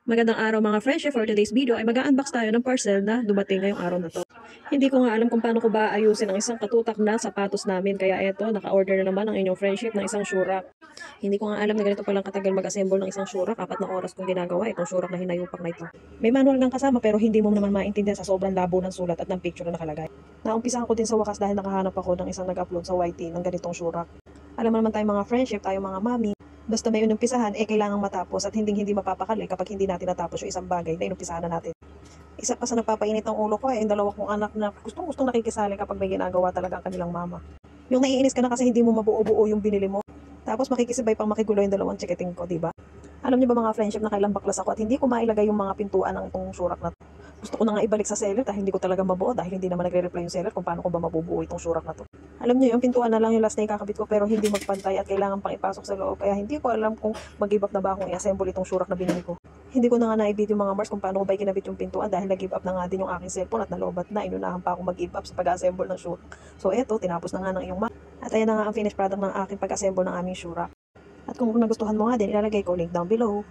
Magandang araw mga friendship, for today's video ay mag-unbox tayo ng parcel na dumating ngayong araw na to. Hindi ko nga alam kung paano ko ba ayusin ang isang katutak na sapatos namin, kaya eto, naka-order na naman ang inyong friendship ng isang shurak. Hindi ko nga alam na ganito palang katagal mag-assemble ng isang shurak, 4 na oras kong ginagawa itong shurak na hinayupak na ito. May manual ng kasama pero hindi mo naman maintindihan sa sobrang labo ng sulat at ng picture na nakalagay. Naumpisahan ko din sa wakas dahil nakahanap ako ng isang nag-upload sa YT ng ganitong shurak. Alam mo naman tayong mga friendship, tayo mga mami, basta may inumpisahan, kailangang matapos at hindi mapapakali kapag hindi natin natapos yung isang bagay na inumpisahan na natin. Isa pa sa nagpapainit ng ulo ko ay yung 2 kong anak na gustong-gustong nakikisali kapag may ginagawa talaga ang kanilang mama. Yung naiinis ka na kasi hindi mo mabuo-buo yung binili mo. Tapos makikisabay pang makigulo yung 2 chikiting ko, diba? Alam niyo ba mga friendship na kailang baklas ako at hindi ko mailagay yung mga pintuan ng itong surak na to. Gusto ko na nga ibalik sa seller dahil hindi ko talaga mabuo dahil hindi naman nagre-reply yung seller kung paano ko ba mabubuo itong surak na to. Alam niyo yung pintuan na lang yung last na ikakabit ko pero hindi magpantay at kailangan pang ipasok sa loob kaya hindi ko alam kung mag-give up na ba akong i-assemble itong surak na binili ko. Hindi ko na nga na-video mga Mars kung paano ko ba ikinabit yung pintuan dahil nag-give up na nga din yung aking cellphone at nalobat na inunahan pa ako mag-give up sa pag-assemble ng surak. So eto, tinapos na nga ng iyong at ayan na nga ang finished product ng aking pag-assemble ng aming surak. At kung nagustuhan mo nga din, ilalagay ko link down below.